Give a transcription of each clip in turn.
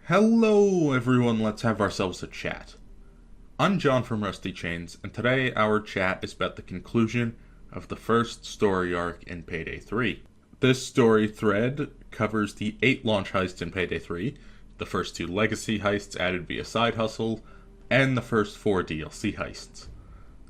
Hello everyone, let's have ourselves a chat. I'm John from Rusty Chains, and today our chat is about the conclusion of the first story arc in Payday 3. This story thread covers the 8 launch heists in Payday 3, the first 2 legacy heists added via side hustle, and the first 4 DLC heists.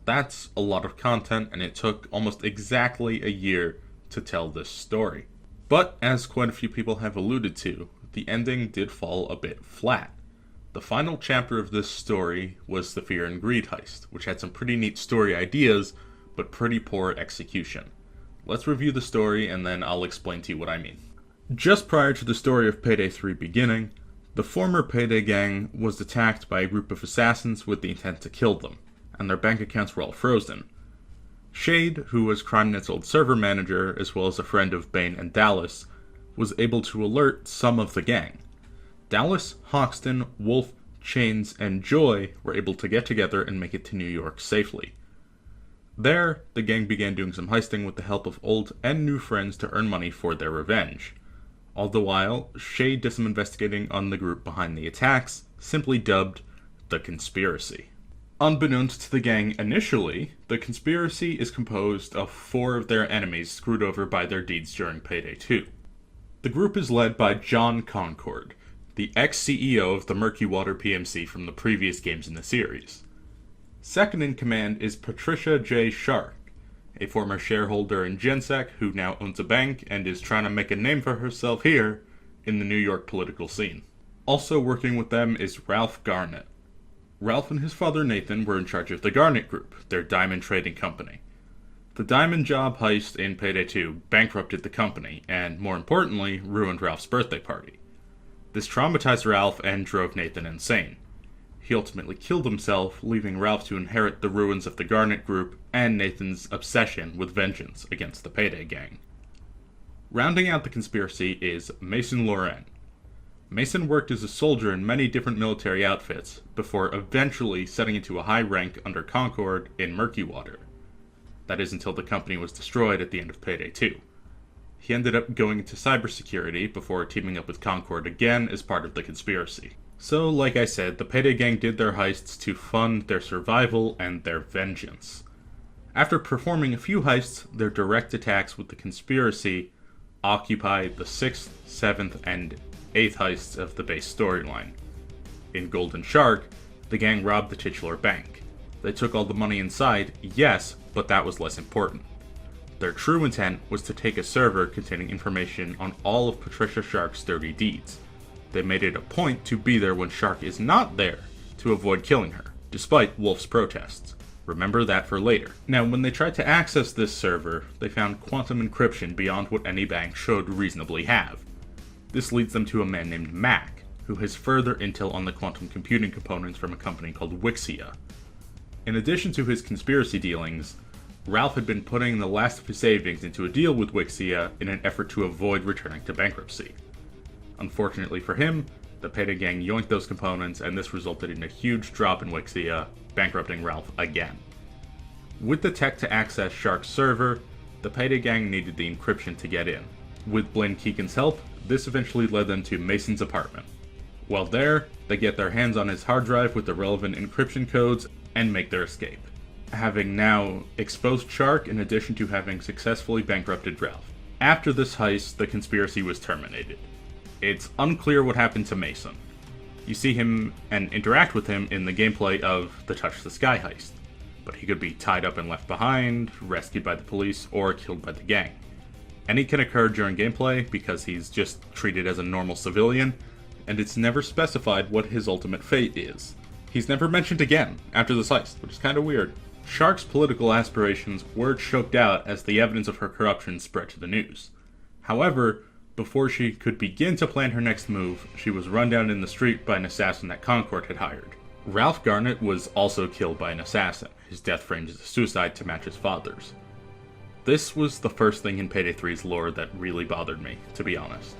That's a lot of content, and it took almost exactly a year to tell this story. But, as quite a few people have alluded to, the ending did fall a bit flat. The final chapter of this story was the Fear and Greed heist, which had some pretty neat story ideas, but pretty poor execution. Let's review the story and then I'll explain to you what I mean. Just prior to the story of Payday 3 beginning, the former Payday gang was attacked by a group of assassins with the intent to kill them, and their bank accounts were all frozen. Shade, who was CrimeNet's old server manager, as well as a friend of Bane and Dallas, was able to alert some of the gang. Dallas, Hoxton, Wolf, Chains, and Joy were able to get together and make it to New York safely. There, the gang began doing some heisting with the help of old and new friends to earn money for their revenge. All the while, Shade did some investigating on the group behind the attacks, simply dubbed the Conspiracy. Unbeknownst to the gang initially, the Conspiracy is composed of 4 of their enemies screwed over by their deeds during Payday 2. The group is led by John Concord, the ex-CEO of the Murky Water PMC from the previous games in the series. Second in command is Patricia J. Shark, a former shareholder in Gensec who now owns a bank and is trying to make a name for herself here in the New York political scene. Also working with them is Ralph Garnett. Ralph and his father Nathan were in charge of the Garnett Group, their diamond trading company. The diamond job heist in Payday 2 bankrupted the company, and more importantly, ruined Ralph's birthday party. This traumatized Ralph and drove Nathan insane. He ultimately killed himself, leaving Ralph to inherit the ruins of the Garnett Group and Nathan's obsession with vengeance against the Payday gang. Rounding out the conspiracy is Mason Loren. Mason worked as a soldier in many different military outfits, before eventually setting into a high rank under Concord in Murky Water. That is until the company was destroyed at the end of Payday 2. He ended up going into cybersecurity before teaming up with Concord again as part of the conspiracy. So, like I said, the Payday gang did their heists to fund their survival and their vengeance. After performing a few heists, their direct attacks with the conspiracy occupied the 6th, 7th, and 8th heists of the base storyline. In Golden Shark, the gang robbed the titular bank. They took all the money inside, yes, but that was less important. Their true intent was to take a server containing information on all of Patricia Shark's dirty deeds. They made it a point to be there when Shark is not there, to avoid killing her, despite Wolf's protests. Remember that for later. Now, when they tried to access this server, they found quantum encryption beyond what any bank should reasonably have. This leads them to a man named Mac, who has further intel on the quantum computing components from a company called Wixia. In addition to his conspiracy dealings, Ralph had been putting the last of his savings into a deal with Wixia in an effort to avoid returning to bankruptcy. Unfortunately for him, the Payday gang yoinked those components, and this resulted in a huge drop in Wixia, bankrupting Ralph again. With the tech to access Shark's server, the Payday gang needed the encryption to get in. With Blaine Keegan's help, this eventually led them to Mason's apartment. While there, they get their hands on his hard drive with the relevant encryption codes and make their escape, having now exposed Shark in addition to having successfully bankrupted Ralph. After this heist, the conspiracy was terminated. It's unclear what happened to Mason. You see him and interact with him in the gameplay of the Touch the Sky heist, but he could be tied up and left behind, rescued by the police, or killed by the gang. Any can occur during gameplay because he's just treated as a normal civilian, and it's never specified what his ultimate fate is. He's never mentioned again after this heist, which is kind of weird. Shark's political aspirations were choked out as the evidence of her corruption spread to the news. However, before she could begin to plan her next move, she was run down in the street by an assassin that Concord had hired. Ralph Garnett was also killed by an assassin, his death framed as a suicide to match his father's. This was the first thing in Payday 3's lore that really bothered me, to be honest.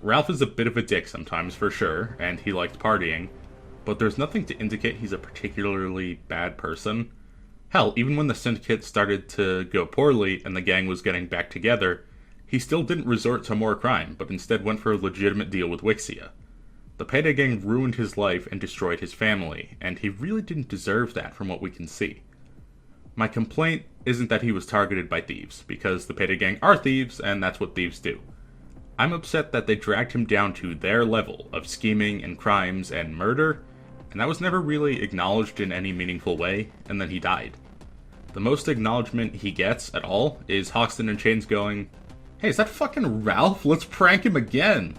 Ralph is a bit of a dick sometimes, for sure, and he liked partying, but there's nothing to indicate he's a particularly bad person. Hell, even when the syndicate started to go poorly and the gang was getting back together, he still didn't resort to more crime, but instead went for a legitimate deal with Wixia. The Payday gang ruined his life and destroyed his family, and he really didn't deserve that from what we can see. My complaint isn't that he was targeted by thieves, because the Payday gang are thieves, and that's what thieves do. I'm upset that they dragged him down to their level of scheming and crimes and murder, and that was never really acknowledged in any meaningful way, and then he died. The most acknowledgement he gets at all is Hoxton and Chains going, "Hey, is that fucking Ralph? Let's prank him again!"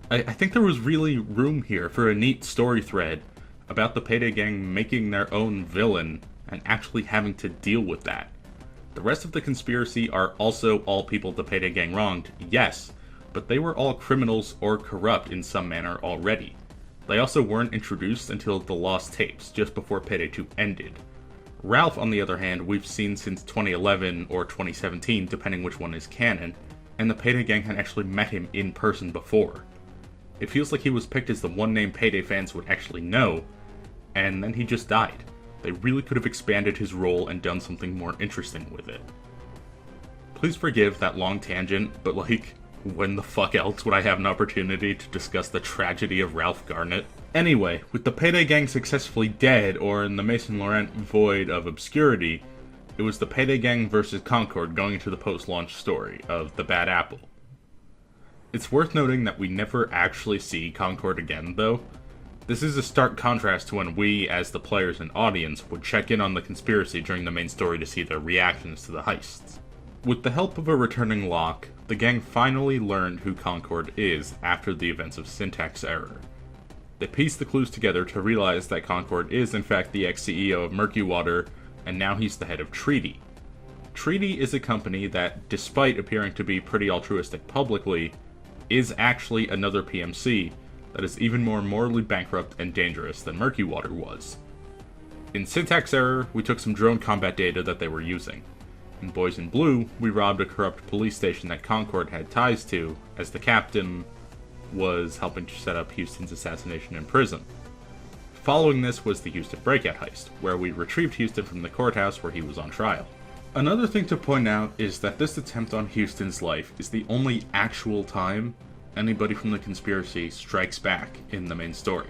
I think there was really room here for a neat story thread about the Payday gang making their own villain and actually having to deal with that. The rest of the conspiracy are also all people the Payday gang wronged, yes, but they were all criminals or corrupt in some manner already. They also weren't introduced until the Lost Tapes, just before Payday 2 ended. Ralph, on the other hand, we've seen since 2011 or 2017, depending which one is canon, and the Payday gang had actually met him in person before. It feels like he was picked as the one name Payday fans would actually know, and then he just died. They really could have expanded his role and done something more interesting with it. Please forgive that long tangent, but when the fuck else would I have an opportunity to discuss the tragedy of Ralph Garnett? Anyway, with the Payday gang successfully dead, or in the Mason Laurent void of obscurity, it was the Payday gang versus Concord going into the post-launch story of The Bad Apple. It's worth noting that we never actually see Concord again, though. This is a stark contrast to when we, as the players and audience, would check in on the conspiracy during the main story to see their reactions to the heists. With the help of a returning Locke, the gang finally learned who Concord is after the events of Syntax Error. They pieced the clues together to realize that Concord is in fact the ex-CEO of Murky Water, and now he's the head of Treaty. Treaty is a company that, despite appearing to be pretty altruistic publicly, is actually another PMC that is even more morally bankrupt and dangerous than Murky Water was. In Syntax Error, we took some drone combat data that they were using. In Boys in Blue, we robbed a corrupt police station that Concord had ties to, as the captain was helping to set up Houston's assassination in prison. Following this was the Houston breakout heist, where we retrieved Houston from the courthouse where he was on trial. Another thing to point out is that this attempt on Houston's life is the only actual time anybody from the conspiracy strikes back in the main story.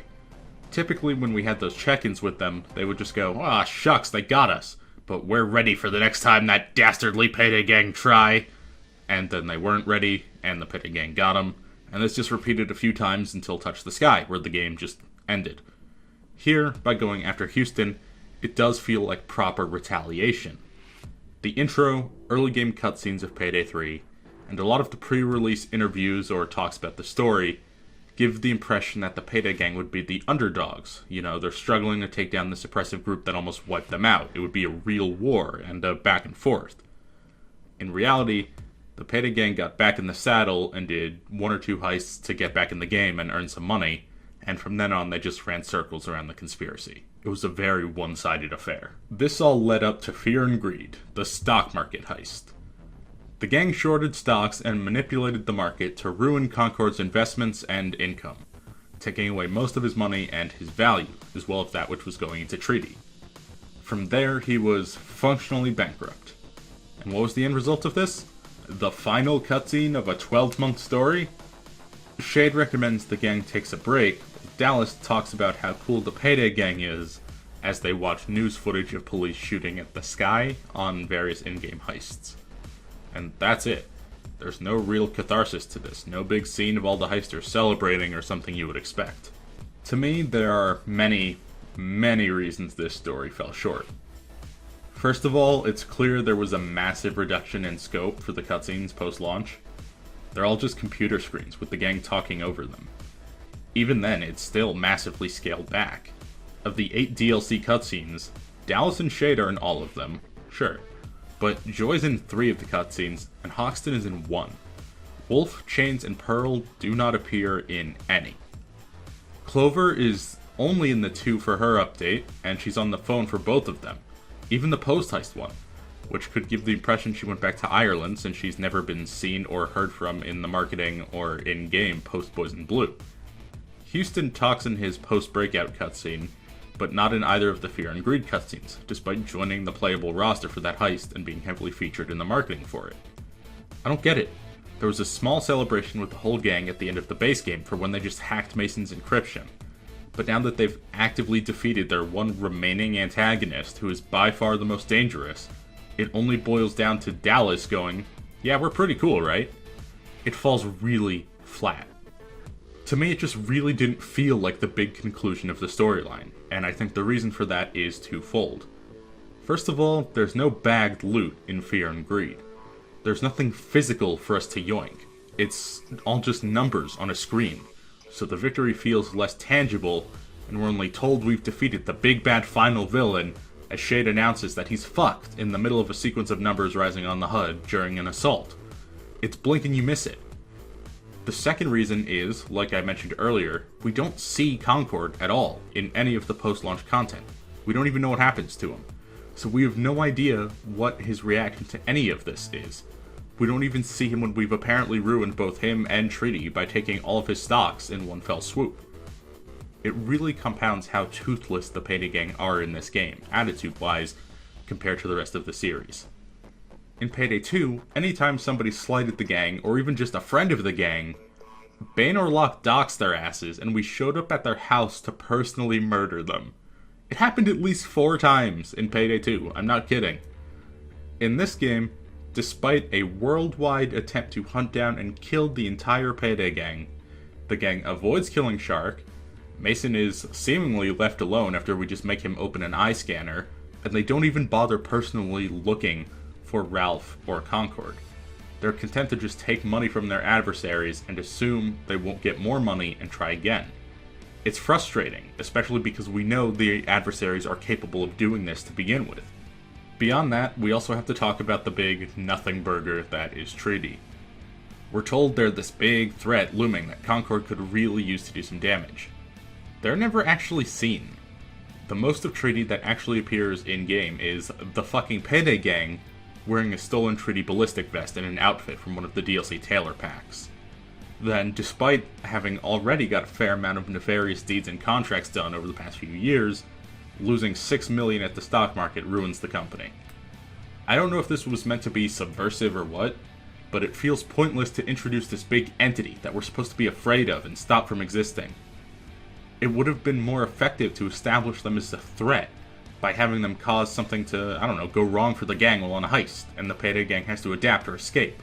Typically when we had those check-ins with them, they would just go, "Ah, shucks, they got us, but we're ready for the next time that dastardly Payday gang try." And then they weren't ready, and the Payday gang got them, and this just repeated a few times until Touch the Sky, where the game just ended. Here, by going after Houston, it does feel like proper retaliation. The intro, early game cutscenes of Payday 3, and a lot of the pre-release interviews or talks about the story give the impression that the Payday gang would be the underdogs. You know, they're struggling to take down this oppressive group that almost wiped them out. It would be a real war and a back and forth. In reality, the Payday gang got back in the saddle and did one or two heists to get back in the game and earn some money, and from then on they just ran circles around the conspiracy. It was a very one-sided affair. This all led up to Fear and Greed, the stock market heist. The gang shorted stocks and manipulated the market to ruin Concord's investments and income, taking away most of his money and his value, as well as that which was going into Treaty. From there, he was functionally bankrupt. And what was the end result of this? The final cutscene of a 12-month story? Shade recommends the gang takes a break. Dallas talks about how cool the Payday gang is as they watch news footage of police shooting at the sky on various in-game heists. And that's it. There's no real catharsis to this, no big scene of all the heisters celebrating or something you would expect. To me, there are many, many reasons this story fell short. First of all, it's clear there was a massive reduction in scope for the cutscenes post-launch. They're all just computer screens with the gang talking over them. Even then, it's still massively scaled back. Of the 8 DLC cutscenes, Dallas and Shade are in all of them, sure. But Joy's in 3 of the cutscenes, and Hoxton is in 1. Wolf, Chains, and Pearl do not appear in any. Clover is only in the 2 for her update, and she's on the phone for both of them. Even the post-heist one, which could give the impression she went back to Ireland since she's never been seen or heard from in the marketing or in-game post-Boys in Blue. Houston talks in his post-breakout cutscene, but not in either of the Fear and Greed cutscenes, despite joining the playable roster for that heist and being heavily featured in the marketing for it. I don't get it. There was a small celebration with the whole gang at the end of the base game for when they just hacked Mason's encryption. But now that they've actively defeated their one remaining antagonist, who is by far the most dangerous, it only boils down to Dallas going, yeah, we're pretty cool, right? It falls really flat. To me, it just really didn't feel like the big conclusion of the storyline, and I think the reason for that is twofold. First of all, there's no bagged loot in Fear and Greed. There's nothing physical for us to yoink. It's all just numbers on a screen, so the victory feels less tangible, and we're only told we've defeated the big bad final villain as Shade announces that he's fucked in the middle of a sequence of numbers rising on the HUD during an assault. It's blink and you miss it. The second reason is, like I mentioned earlier, we don't see Concord at all in any of the post-launch content. We don't even know what happens to him. So we have no idea what his reaction to any of this is. We don't even see him when we've apparently ruined both him and Treaty by taking all of his stocks in one fell swoop. It really compounds how toothless the Payday gang are in this game, attitude-wise, compared to the rest of the series. In Payday 2, anytime somebody slighted the gang, or even just a friend of the gang, Bane or Locke doxed their asses, and we showed up at their house to personally murder them. It happened at least 4 times in Payday 2, I'm not kidding. In this game, despite a worldwide attempt to hunt down and kill the entire Payday gang, the gang avoids killing Shark, Mason is seemingly left alone after we just make him open an eye scanner, and they don't even bother personally looking for Ralph or Concord. They're content to just take money from their adversaries and assume they won't get more money and try again. It's frustrating, especially because we know the adversaries are capable of doing this to begin with. Beyond that, we also have to talk about the big nothing burger that is Treaty. We're told they're this big threat looming that Concord could really use to do some damage. They're never actually seen. The most of Treaty that actually appears in-game is the fucking Payday gang wearing a stolen Treaty ballistic vest and an outfit from one of the DLC Taylor packs. Then, despite having already got a fair amount of nefarious deeds and contracts done over the past few years, losing $6 million at the stock market ruins the company. I don't know if this was meant to be subversive or what, but it feels pointless to introduce this big entity that we're supposed to be afraid of and stop from existing. It would have been more effective to establish them as a threat by having them cause something to, I don't know, go wrong for the gang while on a heist, and the Payday gang has to adapt or escape.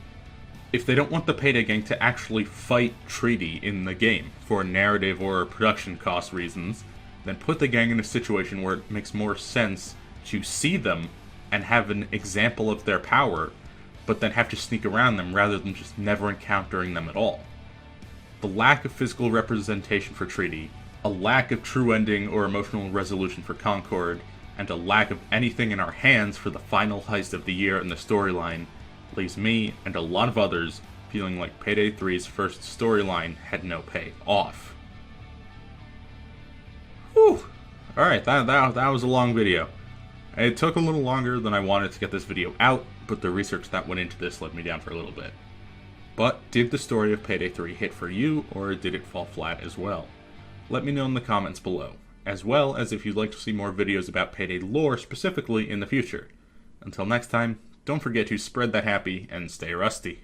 If they don't want the Payday gang to actually fight Treaty in the game for narrative or production cost reasons, then put the gang in a situation where it makes more sense to see them and have an example of their power, but then have to sneak around them rather than just never encountering them at all. The lack of physical representation for Treaty, a lack of true ending or emotional resolution for Concord, and a lack of anything in our hands for the final heist of the year in the storyline leaves me and a lot of others feeling like Payday 3's first storyline had no payoff. Whew. Alright, that was a long video. It took a little longer than I wanted to get this video out, but the research that went into this led me down for a little bit. But did the story of Payday 3 hit for you, or did it fall flat as well? Let me know in the comments below, as well as if you'd like to see more videos about Payday lore specifically in the future. Until next time, don't forget to spread that happy and stay rusty.